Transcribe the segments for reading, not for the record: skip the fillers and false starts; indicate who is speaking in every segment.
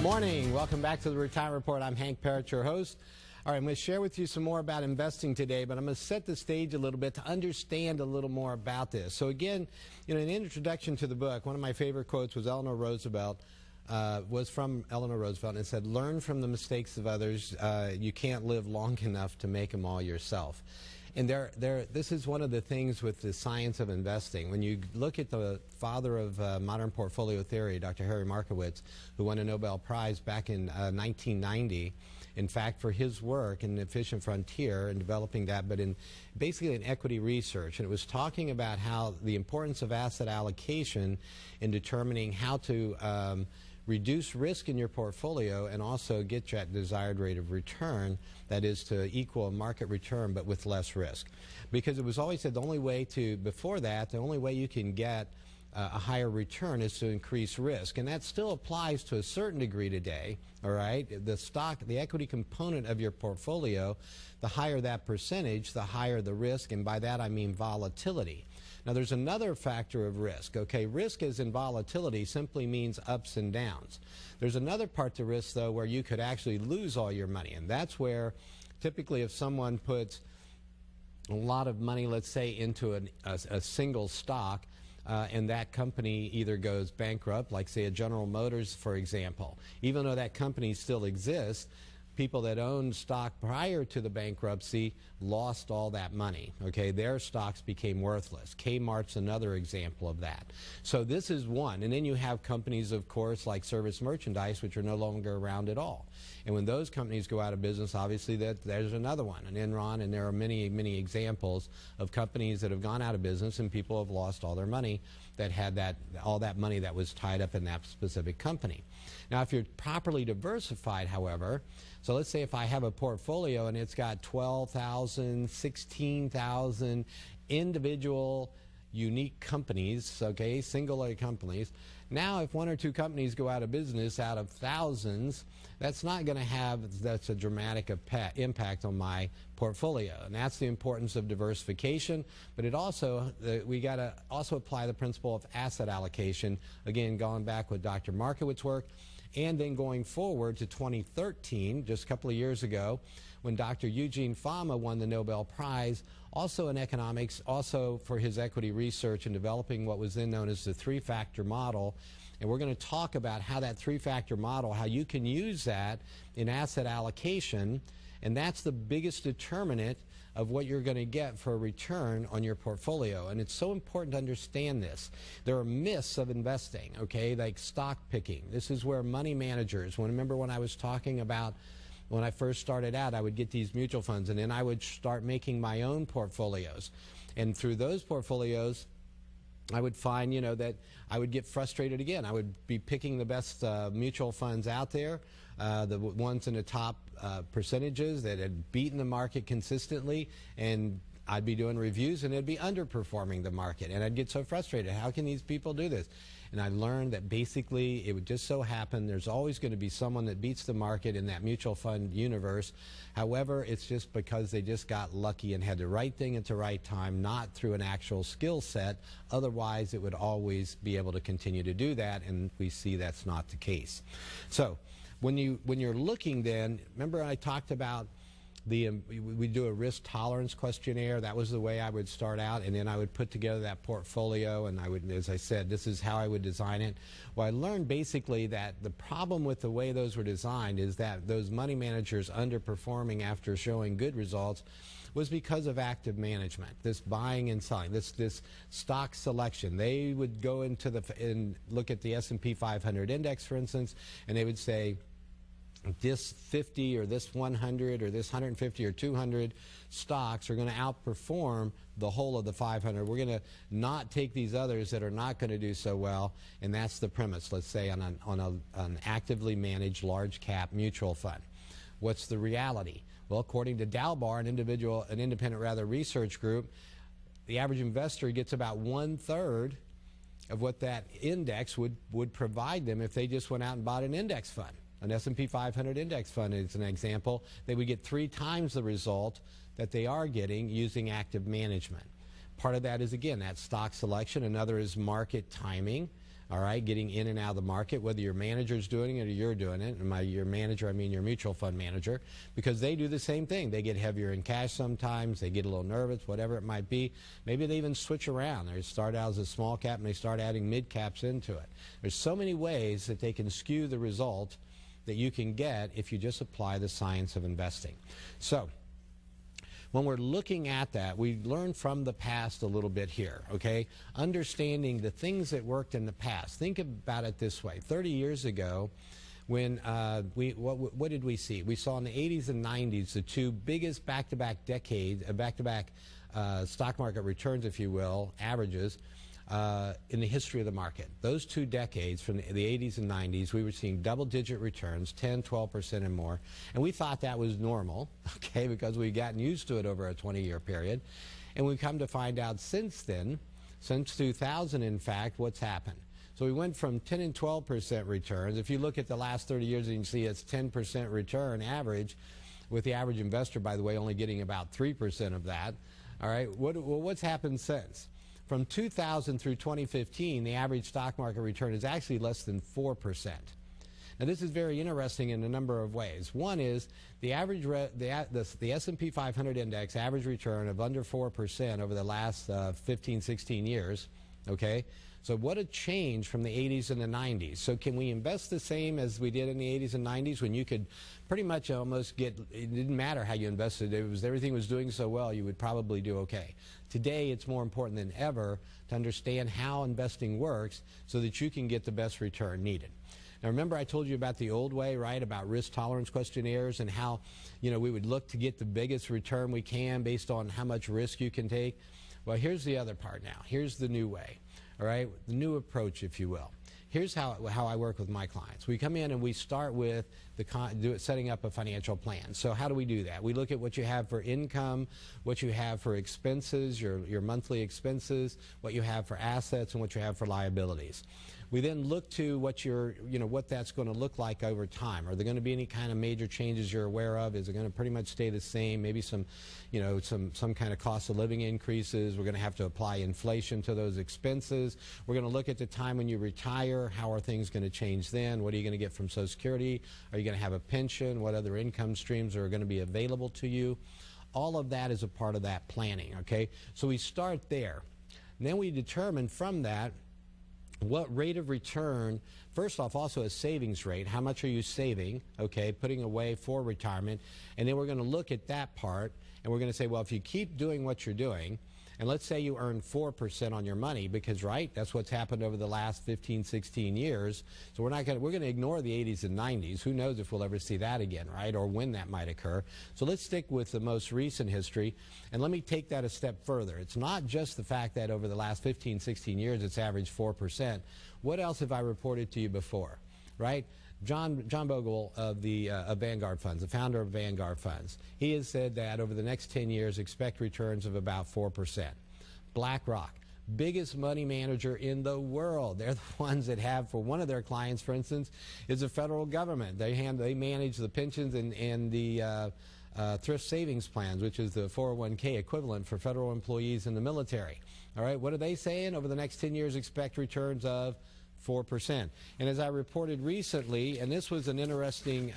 Speaker 1: Morning. Welcome back to the Retirement Report. I'm Hank Parrott, your host. All right, I'm going to share with you some more about investing today, but I'm going to set the stage a little bit to understand a little more about this. So again, in an introduction to the book, one of my favorite quotes was from Eleanor Roosevelt, and it said, "Learn from the mistakes of others. You can't live long enough to make them all yourself." And this is one of the things with the science of investing. When you look at the father of modern portfolio theory, Dr. Harry Markowitz, who won a Nobel Prize back in 1990, in fact, for his work in the Efficient Frontier and developing that, but in basically in equity research. And it was talking about how the importance of asset allocation in determining how to reduce risk in your portfolio and also get that desired rate of return, that is to equal a market return but with less risk. Because it was always said the only way you can get a higher return is to increase risk. And that still applies to a certain degree today, all right? The equity component of your portfolio, the higher that percentage, the higher the risk, and by that I mean volatility. Now, there's another factor of risk, okay? Risk as in volatility simply means ups and downs. There's another part to risk, though, where you could actually lose all your money, and that's where typically if someone puts a lot of money, let's say, into a single stock, and that company either goes bankrupt, like say a General Motors, for example, even though that company still exists, people that owned stock prior to the bankruptcy lost all that money, okay? Their stocks became worthless. Kmart's another example of that. So this is one. And then you have companies, of course, like Service Merchandise, which are no longer around at all. And when those companies go out of business, obviously there's another one, an Enron, and there are many, many examples of companies that have gone out of business and people have lost all their money that had all that money that was tied up in that specific company. Now, if you're properly diversified, however, so let's say if I have a portfolio and it's got 12,000, 16,000 individual unique companies, okay, singular companies. Now, if one or two companies go out of business out of thousands, that's not going to have a dramatic impact on my portfolio. And that's the importance of diversification. But it also, we got to also apply the principle of asset allocation, again, going back with Dr. Markowitz's work. And then going forward to 2013, just a couple of years ago, when Dr. Eugene Fama won the Nobel Prize, also in economics, also for his equity research and developing what was then known as the three-factor model. And we're going to talk about how that three-factor model, how you can use that in asset allocation, and that's the biggest determinant of what you're going to get for a return on your portfolio. And it's so important to understand this. There are myths of investing, okay, like stock picking. This is where money managers, remember when I was talking about when I first started out, I would get these mutual funds and then I would start making my own portfolios. And through those portfolios, I would find, that I would get frustrated again. I would be picking the best mutual funds out there, the ones in the top percentages that had beaten the market consistently, and I'd be doing reviews and it'd be underperforming the market, and I'd get so frustrated. How can these people do this? And I learned that basically it would just so happen there's always going to be someone that beats the market in that mutual fund universe. However, it's just because they just got lucky and had the right thing at the right time, not through an actual skill set. Otherwise, it would always be able to continue to do that, and we see that's not the case. So when you're looking then, remember I talked about we do a risk tolerance questionnaire. That was the way I would start out, and then I would put together that portfolio, and I would, as I said, this is how I would design it. Well, I learned basically that the problem with the way those were designed is that those money managers underperforming after showing good results was because of active management, this buying and selling, this stock selection. They would go into and look at the S&P 500 index, for instance, and they would say, this 50 or this 100 or this 150 or 200 stocks are going to outperform the whole of the 500. We're going to not take these others that are not going to do so well, and that's the premise, let's say, on an actively managed large cap mutual fund. What's the reality? Well, according to Dalbar, an independent research group, the average investor gets about 1/3 of what that index would provide them if they just went out and bought an index fund. An S&P 500 index fund is an example. They would get 3 times the result that they are getting using active management. Part of that is, again, that stock selection. Another is market timing. all right, getting in and out of the market, whether your manager's doing it or you're doing it. And by your manager, I mean your mutual fund manager, because they do the same thing. They get heavier in cash sometimes. They get a little nervous, whatever it might be. Maybe they even switch around. They start out as a small cap and they start adding mid caps into it. There's so many ways that they can skew the result that you can get if you just apply the science of investing. So when we're looking at that, we learn from the past a little bit here, okay? Understanding the things that worked in the past. Think about it this way. 30 years ago, when what did we see? We saw in the 80s and 90s the two biggest back-to-back decades, back-to-back stock market returns, if you will, averages, in the history of the market. Those 2 decades, from the 80s and 90s, we were seeing double-digit returns, 10, 12% and more. And we thought that was normal, okay, because we'd gotten used to it over a 20-year period. And we've come to find out since then, since 2000, in fact, what's happened. So we went from 10 and 12% returns. If you look at the last 30 years, you can see it's 10% return average, with the average investor, by the way, only getting about 3% of that. All right, what's happened since? From 2000 through 2015, the average stock market return is actually less than 4%. Now, this is very interesting in a number of ways. One is the average, the S&P 500 index average return of under 4% over the last 15, 16 years, okay? So what a change from the 80s and the 90s. So can we invest the same as we did in the 80s and 90s, when you could pretty much almost get, it didn't matter how you invested, everything was doing so well, you would probably do okay. Today, it's more important than ever to understand how investing works so that you can get the best return needed. Now, remember I told you about the old way, right, about risk tolerance questionnaires and how, you know, we would look to get the biggest return we can based on how much risk you can take? Well, here's the other part now. Here's the new way, all right, the new approach, if you will. Here's how I work with my clients. We come in and we start with setting up a financial plan. So how do we do that? We look at what you have for income, what you have for expenses, your monthly expenses, what you have for assets, and what you have for liabilities. We then look to what what that's going to look like over time. Are there going to be any kind of major changes you're aware of? Is it going to pretty much stay the same? Maybe some kind of cost of living increases. We're going to have to apply inflation to those expenses. We're going to look at the time when you retire. How are things going to change then? What are you going to get from Social Security? Are you going to have a pension? What other income streams are going to be available to you? All of that is a part of that planning, okay? So we start there. And then we determine from that what rate of return, first off, also a savings rate. How much are you saving, okay, putting away for retirement? And then we're going to look at that part, and we're going to say, well, if you keep doing what you're doing, and let's say you earn 4% on your money, because, right, that's what's happened over the last 15, 16 years. So we're going to ignore the 80s and 90s. Who knows if we'll ever see that again, right, or when that might occur. So let's stick with the most recent history, and let me take that a step further. It's not just the fact that over the last 15, 16 years it's averaged 4%. What else have I reported to you before, right? John Bogle of Vanguard Funds, the founder of Vanguard Funds, he has said that over the next 10 years, expect returns of about 4%. BlackRock, biggest money manager in the world. They're the ones that have, for one of their clients, for instance, is the federal government. They manage the pensions and the thrift savings plans, which is the 401k equivalent for federal employees in the military. All right, what are they saying? Over the next 10 years, expect returns of 4%. And as I reported recently, and this was an interesting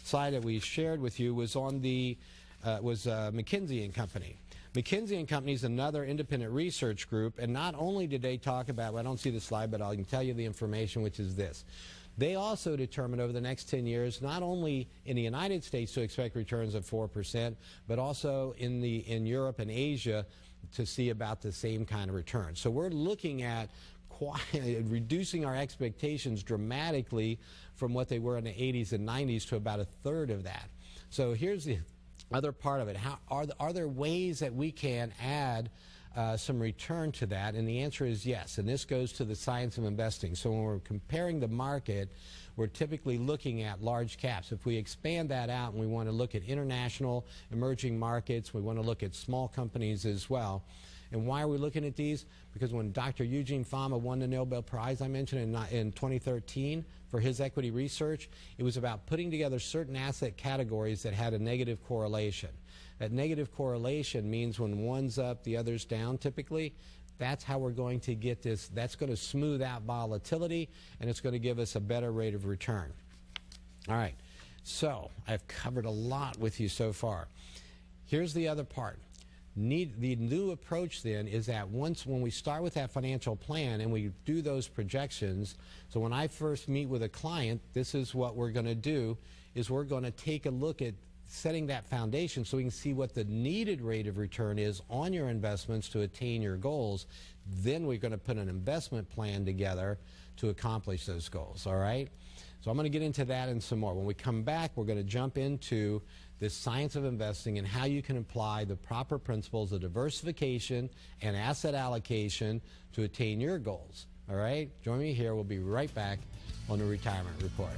Speaker 1: slide that we shared with you, was on the McKinsey & Company. McKinsey & Company is another independent research group, and not only did they talk about, well, I don't see the slide, but I can tell you the information, which is this. They also determined over the next 10 years, not only in the United States to expect returns of 4%, but also in Europe and Asia to see about the same kind of return. So we're looking at reducing our expectations dramatically from what they were in the 80s and 90s to about a third of that. So here's the other part of it. Are there ways that we can add some return to that? And the answer is yes, and this goes to the science of investing. So when we're comparing the market, we're typically looking at large caps. If we expand that out and we want to look at international emerging markets, we want to look at small companies as well. And why are we looking at these? Because when Dr. Eugene Fama won the Nobel Prize I mentioned in 2013 for his equity research, it was about putting together certain asset categories that had a negative correlation. That negative correlation means when one's up, the other's down typically. That's how we're going to get this. That's going to smooth out volatility, and it's going to give us a better rate of return. All right, so I've covered a lot with you so far. Here's the other part. The new approach then is that when we start with that financial plan and we do those projections, so when I first meet with a client, this is what we're going to do, is we're going to take a look at setting that foundation so we can see what the needed rate of return is on your investments to attain your goals. Then we're going to put an investment plan together to accomplish those goals, all right? So I'm going to get into that and some more. When we come back, we're going to jump into this science of investing and how you can apply the proper principles of diversification and asset allocation to attain your goals, all right? Join me here. We'll be right back on the Retirement Report.